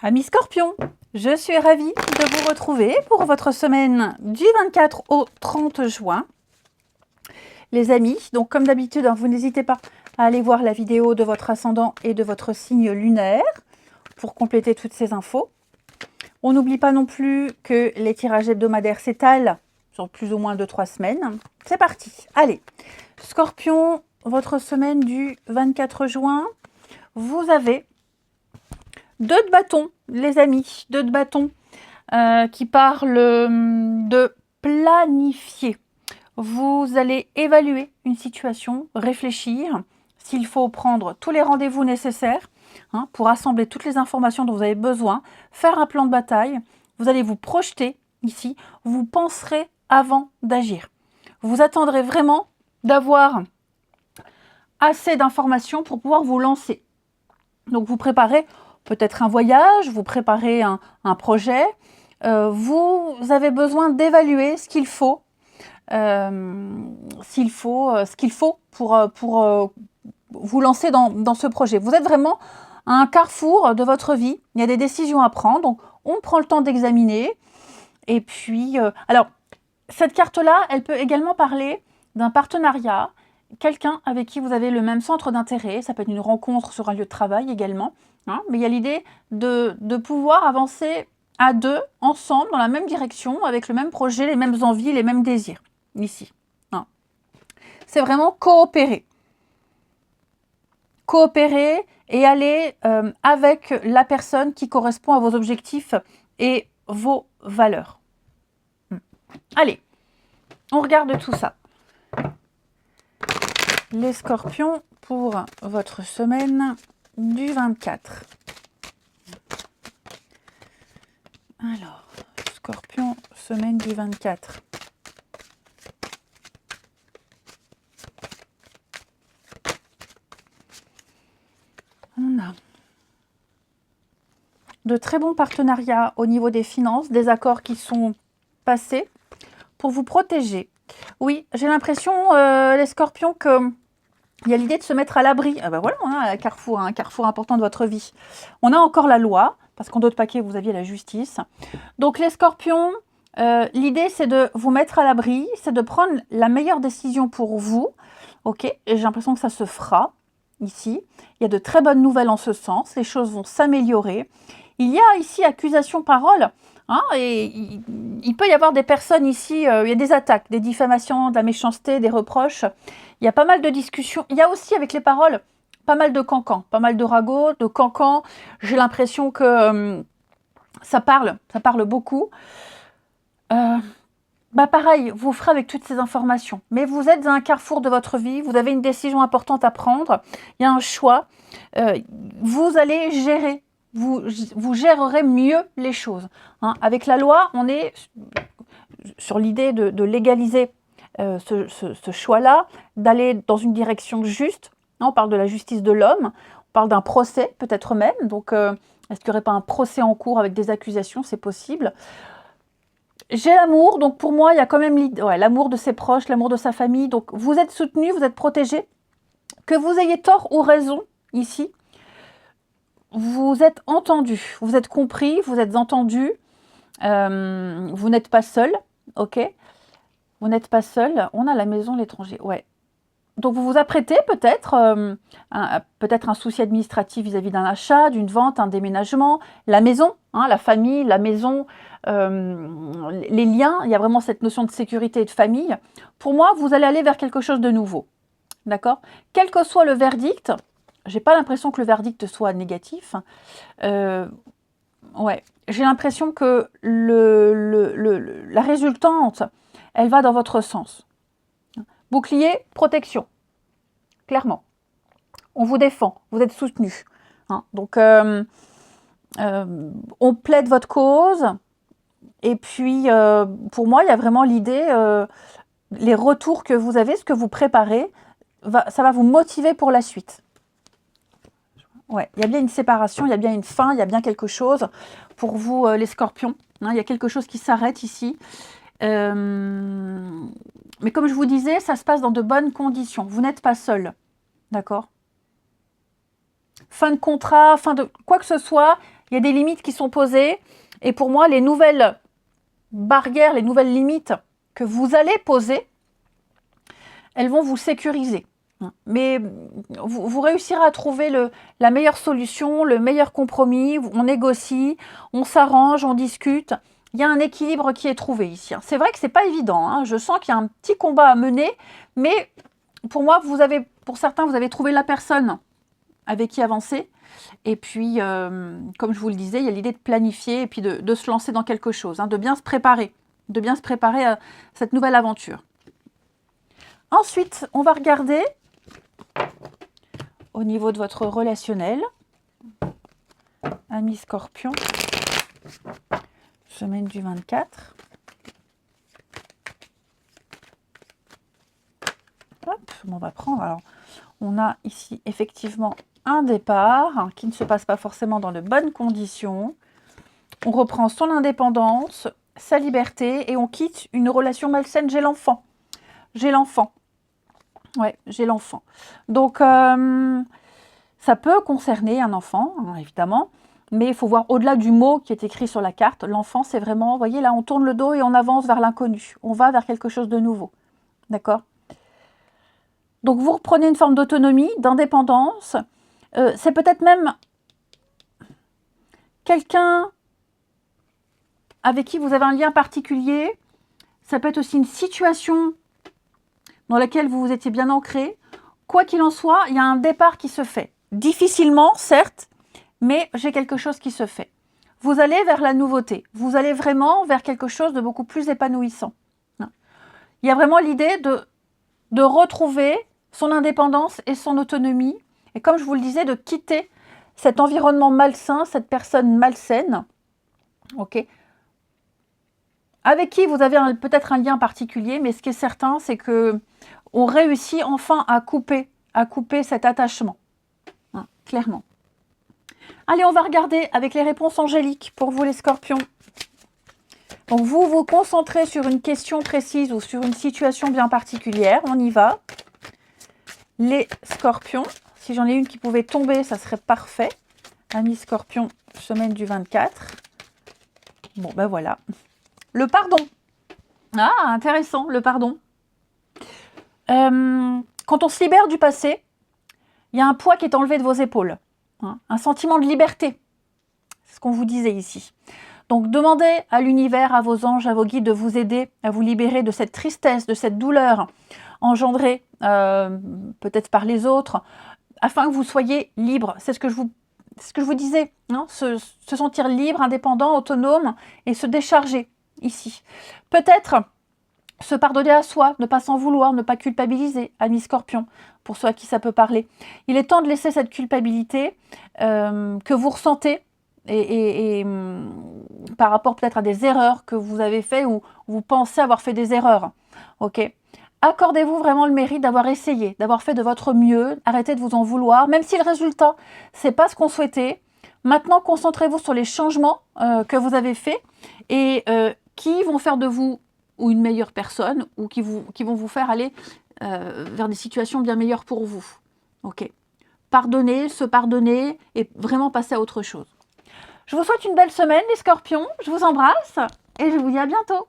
Amis Scorpion, je suis ravie de vous retrouver pour votre semaine du 24 au 30 juin. Les amis, donc comme d'habitude, vous n'hésitez pas à aller voir la vidéo de votre ascendant et de votre signe lunaire pour compléter toutes ces infos. On n'oublie pas non plus que les tirages hebdomadaires s'étalent sur plus ou moins 2-3 semaines. C'est parti, allez. Scorpion, votre semaine du 24 juin, vous avez 2 de bâton, les amis, 2 de bâton qui parlent de planifier. Vous allez évaluer une situation, réfléchir, s'il faut prendre tous les rendez-vous nécessaires pour assembler toutes les informations dont vous avez besoin, faire un plan de bataille. Vous allez vous projeter ici, vous penserez avant d'agir. Vous attendrez vraiment d'avoir assez d'informations pour pouvoir vous lancer. Donc vous préparez peut-être un voyage, vous préparez un projet, vous avez besoin d'évaluer ce qu'il faut, pour vous lancer dans ce projet. Vous êtes vraiment à un carrefour de votre vie, il y a des décisions à prendre, donc on prend le temps d'examiner. Et puis, alors, cette carte-là, elle peut également parler d'un partenariat, quelqu'un avec qui vous avez le même centre d'intérêt, ça peut être une rencontre sur un lieu de travail également, mais il y a l'idée de pouvoir avancer à deux, ensemble, dans la même direction, avec le même projet, les mêmes envies, les mêmes désirs, ici. C'est vraiment coopérer. Coopérer et aller avec la personne qui correspond à vos objectifs et vos valeurs. Allez, on regarde tout ça. Les Scorpions pour votre semaine du 24. Alors, Scorpion, semaine du 24. On a de très bons partenariats au niveau des finances, des accords qui sont passés pour vous protéger. Oui, j'ai l'impression, les Scorpions, qu'il y a l'idée de se mettre à l'abri. Ah ben voilà, on a un carrefour important de votre vie. On a encore la loi, parce qu'en d'autres paquets, vous aviez la justice. Donc les Scorpions, l'idée, c'est de vous mettre à l'abri, c'est de prendre la meilleure décision pour vous. Ok, et j'ai l'impression que ça se fera ici. Il y a de très bonnes nouvelles en ce sens. Les choses vont s'améliorer. Il y a ici accusation-parole. Et il peut y avoir des personnes ici, il y a des attaques, des diffamations, de la méchanceté, des reproches. Il y a pas mal de discussions. Il y a aussi avec les paroles, pas mal de cancans, pas mal de ragots, de cancans. J'ai l'impression que ça parle beaucoup. Pareil, vous ferez avec toutes ces informations. Mais vous êtes à un carrefour de votre vie, vous avez une décision importante à prendre, il y a un choix. Vous allez gérer. Vous gérerez mieux les choses. Avec la loi, on est sur l'idée de légaliser ce choix-là, d'aller dans une direction juste. On parle de la justice de l'homme, on parle d'un procès peut-être même. Donc, est-ce qu'il n'y aurait pas un procès en cours avec des accusations? C'est possible. J'ai l'amour, donc pour moi, il y a quand même l'amour de ses proches, l'amour de sa famille. Donc, vous êtes soutenu, vous êtes protégé. Que vous ayez tort ou raison ici, vous êtes entendu, vous êtes compris, vous êtes entendu, vous n'êtes pas seul, ok? Vous n'êtes pas seul. On a la maison, l'étranger, ouais. Donc vous vous apprêtez peut-être un souci administratif vis-à-vis d'un achat, d'une vente, un déménagement, la maison, la famille, la maison, les liens. Il y a vraiment cette notion de sécurité et de famille. Pour moi, vous allez aller vers quelque chose de nouveau, d'accord? Quel que soit le verdict. J'ai pas l'impression que le verdict soit négatif. Ouais, j'ai l'impression que la résultante, elle va dans votre sens. Bouclier, protection. Clairement. On vous défend, vous êtes soutenu. Donc, on plaide votre cause. Et puis, pour moi, il y a vraiment l'idée, les retours que vous avez, ce que vous préparez, ça va vous motiver pour la suite. Ouais, il y a bien une séparation, il y a bien une fin, il y a bien quelque chose pour vous, les Scorpions. Il y a quelque chose qui s'arrête ici. Mais comme je vous disais, ça se passe dans de bonnes conditions. Vous n'êtes pas seul. D'accord? Fin de contrat, fin de quoi que ce soit, Il y a des limites qui sont posées. Et pour moi, les nouvelles barrières, les nouvelles limites que vous allez poser, elles vont vous sécuriser. Mais vous réussirez à trouver la meilleure solution, le meilleur compromis. On négocie, on s'arrange, on discute. Il y a un équilibre qui est trouvé ici. C'est vrai que ce n'est pas évident. Hein. Je sens qu'il y a un petit combat à mener. Mais pour moi, pour certains, vous avez trouvé la personne avec qui avancer. Et puis, comme je vous le disais, il y a l'idée de planifier et puis de se lancer dans quelque chose, hein, de bien se préparer à cette nouvelle aventure. Ensuite, on va regarder au niveau de votre relationnel. Ami Scorpion, semaine du 24. Hop, on va prendre. Alors, on a ici effectivement un départ hein, qui ne se passe pas forcément dans de bonnes conditions. On reprend son indépendance, sa liberté et on quitte une relation malsaine. J'ai l'enfant. J'ai l'enfant. Ouais, j'ai l'enfant. Donc, ça peut concerner un enfant, hein, évidemment, mais il faut voir au-delà du mot qui est écrit sur la carte. L'enfant, c'est vraiment, vous voyez, là, on tourne le dos et on avance vers l'inconnu. On va vers quelque chose de nouveau. D'accord ? Donc, vous reprenez une forme d'autonomie, d'indépendance. C'est peut-être même quelqu'un avec qui vous avez un lien particulier. Ça peut être aussi une situation dans laquelle vous vous étiez bien ancré. Quoi qu'il en soit, il y a un départ qui se fait. Difficilement, certes, mais j'ai quelque chose qui se fait. Vous allez vers la nouveauté. Vous allez vraiment vers quelque chose de beaucoup plus épanouissant. Il y a vraiment l'idée de retrouver son indépendance et son autonomie. Et comme je vous le disais, de quitter cet environnement malsain, cette personne malsaine. Ok, avec qui vous avez peut-être un lien particulier, mais ce qui est certain, c'est que on réussit enfin à couper cet attachement. Hein, clairement. Allez, on va regarder avec les réponses angéliques pour vous les scorpions. Donc vous vous concentrez sur une question précise ou sur une situation bien particulière. On y va. Les scorpions, si j'en ai une qui pouvait tomber, ça serait parfait. Amis scorpion, semaine du 24. Bon, ben voilà. Le pardon. Ah, intéressant, le pardon. Quand on se libère du passé, il y a un poids qui est enlevé de vos épaules. Hein, un sentiment de liberté. C'est ce qu'on vous disait ici. Donc, demandez à l'univers, à vos anges, à vos guides de vous aider à vous libérer de cette tristesse, de cette douleur engendrée peut-être par les autres, afin que vous soyez libre. C'est ce que je vous disais. Hein, se sentir libre, indépendant, autonome et se décharger ici. Peut-être se pardonner à soi, ne pas s'en vouloir, ne pas culpabiliser, ami scorpion, pour ceux à qui ça peut parler. Il est temps de laisser cette culpabilité que vous ressentez et par rapport peut-être à des erreurs que vous avez faites ou vous pensez avoir fait des erreurs. Ok. Accordez-vous vraiment le mérite d'avoir essayé, d'avoir fait de votre mieux, arrêtez de vous en vouloir, même si le résultat, c'est pas ce qu'on souhaitait. Maintenant, concentrez-vous sur les changements que vous avez faits et qui vont faire de vous ou une meilleure personne ou qui vont vous faire aller vers des situations bien meilleures pour vous. Ok. Pardonnez, se pardonner et vraiment passer à autre chose. Je vous souhaite une belle semaine les scorpions, je vous embrasse et je vous dis à bientôt.